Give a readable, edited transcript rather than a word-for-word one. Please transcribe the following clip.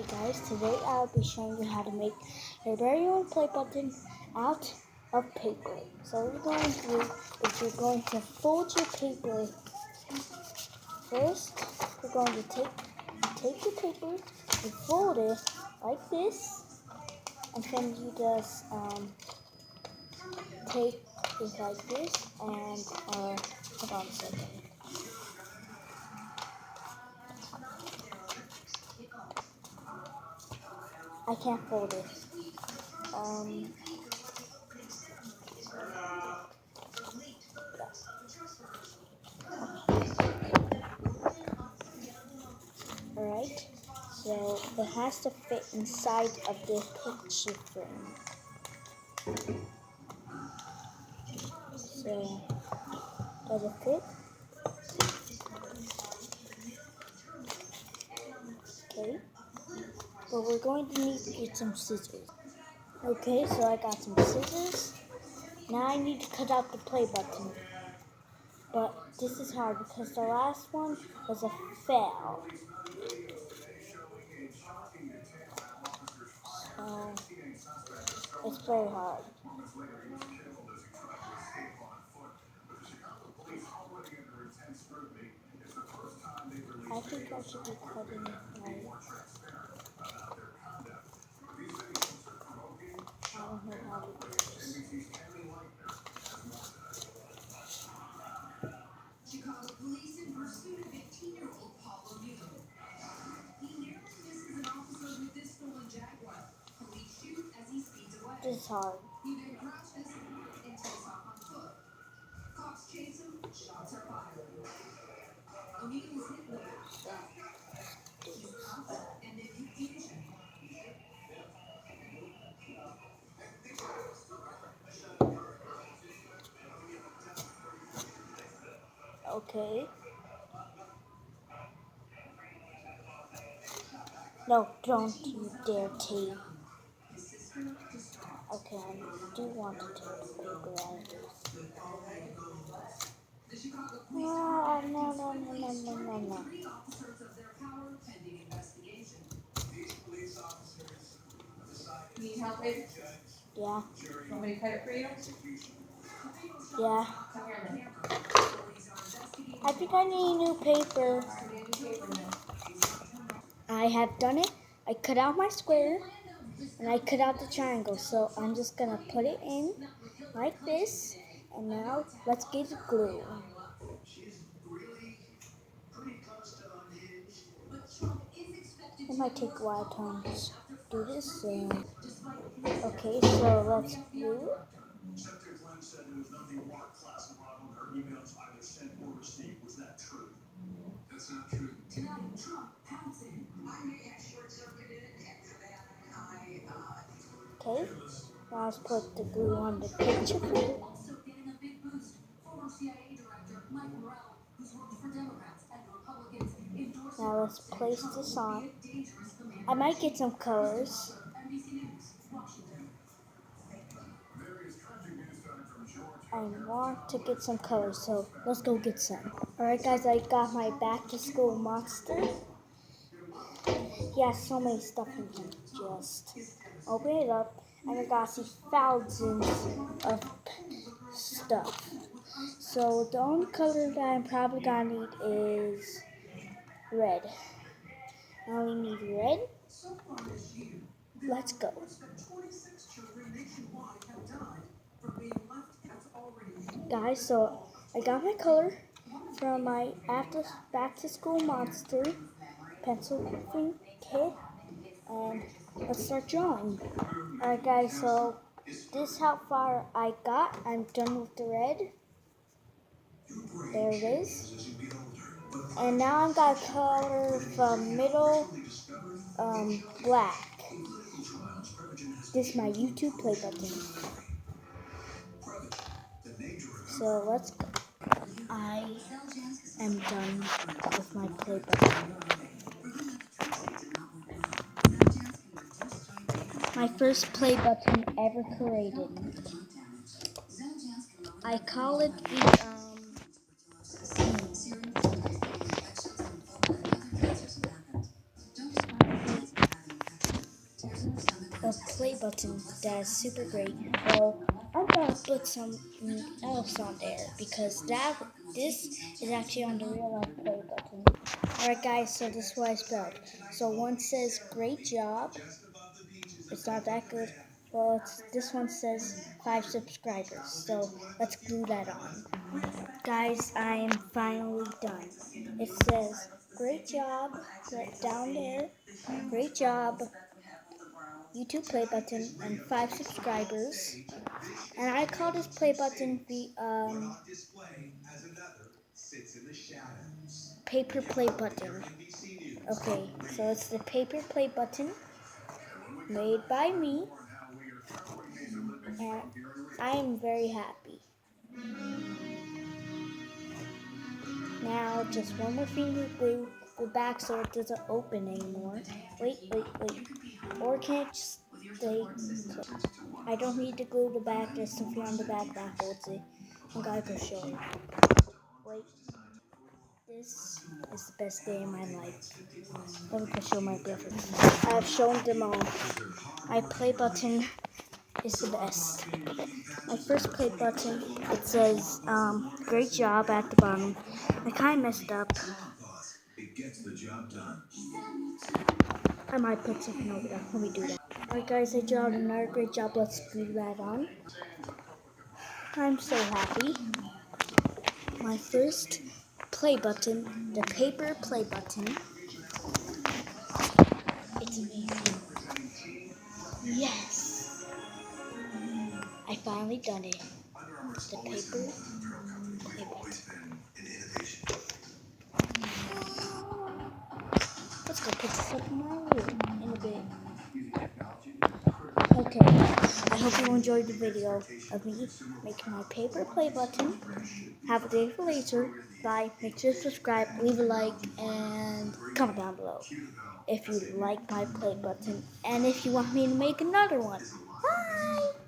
Hey guys, today I'll be showing you how to make your very own play button out of paper. So what you're going to do is you're going to fold your paper first. You're going to take your paper and fold it like this, and then you just take it like this and hold on a second. I can't fold it. Alright, so it has to fit inside of the picture frame. So, does it fit? Okay, but we're going to need to get some scissors. Okay, so I got some scissors. Now I need to cut out the play button. But this is hard because the last one was a fail. So, it's very hard. I think I should be cutting it right. I don't know how to do this. Chicago police in pursuit of 15-year-old Paulo Muto. He nearly misses an officer with this stolen Jaguar. Police shoot as he speeds away. This is hard. He then crashes and takes off on foot. Cops chase him, shots are fired. O'Neal was hit in the back. He's confident and in confusion. Okay. No, don't you dare take. Okay, I do want to take the paper out of this. No. Need help, babe? Yeah. Want me to cut it for you? Yeah. Come here, then. I think I need new paper. I have done it. I cut out my square and I cut out the triangle. So I'm just gonna put it in like this. And now let's get the glue. It might take a while to do this. Okay, so let's glue. That's not true. Tonight, Trump pouncing. I may have short-circuited after that. Okay, now let's put the glue on the picture frame. Also getting a big boost. Former CIA Director Mike Morrell, who's worked for Democrats and Republicans, endorsed. Now let's place this on. I might get some colors. NBC News, Washington. I want to get some colors, so let's go get some. Alright guys, I got my back to school monster. He has so many stuff in him. Just open it up and I got see thousands of stuff. So the only color that I'm probably gonna need is red. I only need red. Let's go. Guys, so I got my color from my back to school monster pencil thing kit, and let's start drawing. Alright guys, so this is how far I got. I'm done with the red. There it is. And now I'm gonna color from middle black. This is my YouTube play button. So let's go. I am done with my play button. My first play button ever created. I call it the a play button that's super great. Well, I'm gonna put something else on there because this is actually on the real life play button. Alright guys, so this is what I spelled. So one says great job. It's not that good. Well, this one says 5 subscribers. So let's glue that on. Guys, I am finally done. It says great job right down there. Great job. YouTube play button and 5 subscribers. And I call this play button the paper play button. Okay, so it's the paper play button made by me, and I am very happy. Now, just one more thing to glue the back so it doesn't open anymore. Wait. Or can it just stay? I don't need to glue the back. There's something on the back that holds it. I'm gonna go show you. Wait. This is the best day of my life. Let me go show my brothers. I have shown them all. My play button is the best. My first play button, it says, great job at the bottom. I kind of messed up. I might put something over there. Let me do that. Alright guys, I did another great job. Let's glue that on. I'm so happy. My first play button, the paper play button. It's amazing. Yes! I finally done it. The paper play button. Let's go put this up in my room in a bit. Okay, I hope you enjoyed the video of me making my paper play button. Have a day for later. Bye. Make sure to subscribe, leave a like, and comment down below if you like my play button and if you want me to make another one. Bye!